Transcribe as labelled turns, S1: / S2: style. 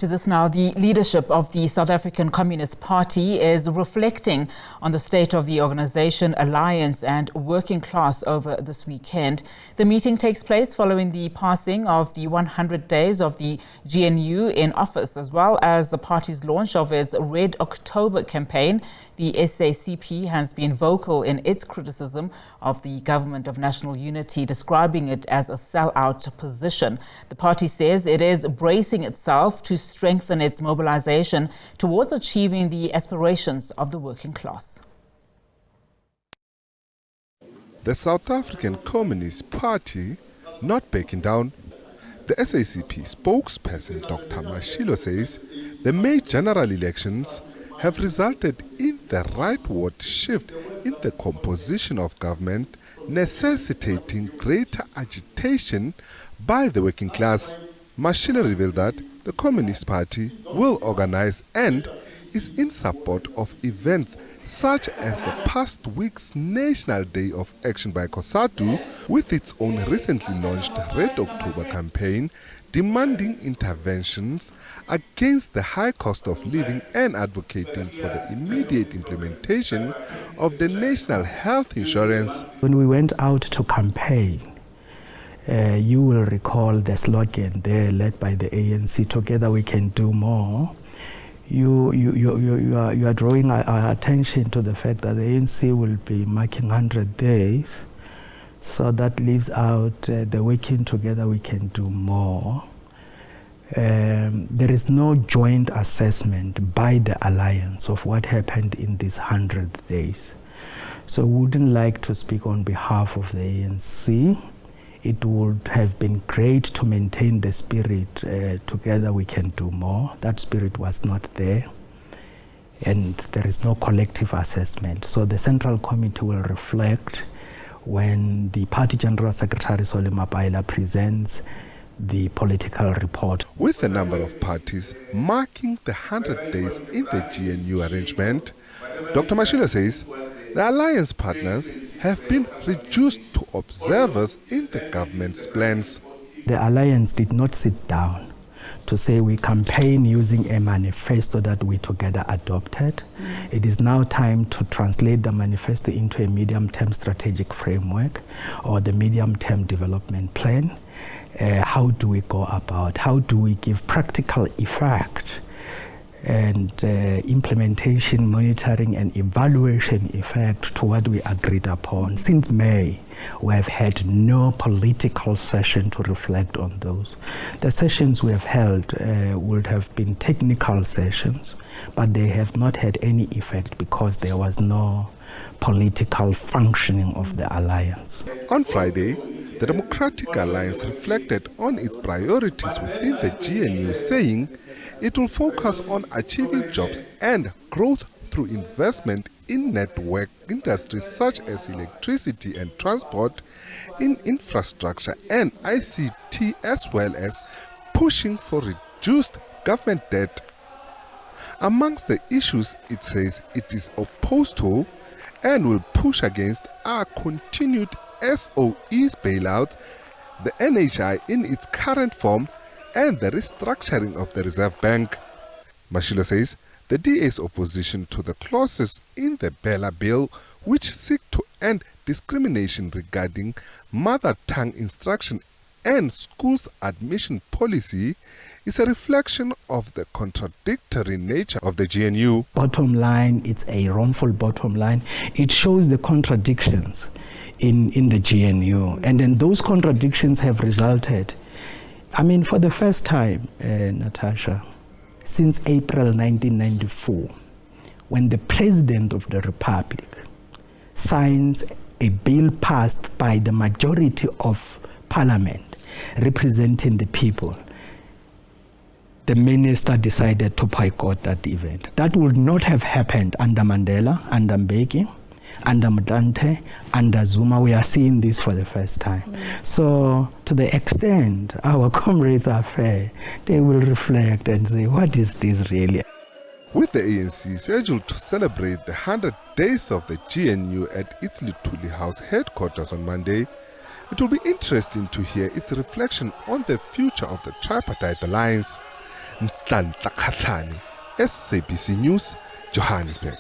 S1: To this now, the leadership of the South African Communist Party is reflecting on the state of the organisation, alliance and working class over this weekend. The meeting takes place following the passing of the 100 days of the GNU in office, as well as the party's launch of its Red October campaign. The SACP has been vocal in its criticism of the Government of National Unity, describing it as a sellout position. The party says it is bracing itself to strengthen its mobilisation towards achieving the aspirations of the working class.
S2: The South African Communist Party not backing down. The SACP spokesperson Dr. Mashilo says the May general elections have resulted in the rightward shift in the composition of government, necessitating greater agitation by the working class. Mashilo revealed that the Communist Party will organize and is in support of events such as the past week's National Day of Action by COSATU, with its own recently launched Red October campaign, demanding interventions against the high cost of living and advocating for the immediate implementation of the national health insurance.
S3: When we went out to campaign, you will recall the slogan there led by the ANC, "Together we can do more." You are drawing our attention to the fact that the ANC will be marking 100 days. So that leaves out the working together we can do more. There is no joint assessment by the alliance of what happened in these 100 days. So we wouldn't like to speak on behalf of the ANC. It would have been great to maintain the spirit, together we can do more. That spirit was not there, and there is no collective assessment. So the Central Committee will reflect when the Party General Secretary Solly Mapaila presents the political report.
S2: With a number of parties marking the 100 days in the GNU arrangement, Dr. Mashilo says the alliance partners have been reduced to observers in the government's plans.
S3: The alliance did not sit down to say we campaign using a manifesto that we together adopted. It is now time to translate the manifesto into a medium-term strategic framework or the medium-term development plan. How do we go about? How do we give practical effect and implementation, monitoring and evaluation effect to what we agreed upon? Since May, we have had no political session to reflect on those. The sessions we have held would have been technical sessions, but they have not had any effect because there was no political functioning of the alliance.
S2: On Friday, the Democratic Alliance reflected on its priorities within the GNU, saying it will focus on achieving jobs and growth through investment in network industries such as electricity and transport, in infrastructure and ICT, as well as pushing for reduced government debt. Amongst the issues it says it is opposed to and will push against are continued SOE's bailout, the NHI in its current form, and the restructuring of the Reserve Bank. Mashilo says the DA's opposition to the clauses in the Bela Bill, which seek to end discrimination regarding mother tongue instruction and schools admission policy, is a reflection of the contradictory nature of the GNU.
S3: Bottom line, it's a wrongful bottom line. It shows the contradictions in the GNU, and then those contradictions have resulted, I mean, for the first time, Natasha, since April 1994, when the President of the Republic signs a bill passed by the majority of Parliament representing the people, the minister decided to boycott that event. That would not have happened under Mandela, under Mbeki, under Mdante, under Zuma. We are seeing this for the first time. So to the extent our comrades are fair, they will reflect and say, what is this really?
S2: With the ANC scheduled to celebrate the 100 days of the GNU at its Lutuli House headquarters on Monday, it will be interesting to hear its reflection on the future of the tripartite alliance. Nhlanhla Kgatlana, SABC News, Johannesburg.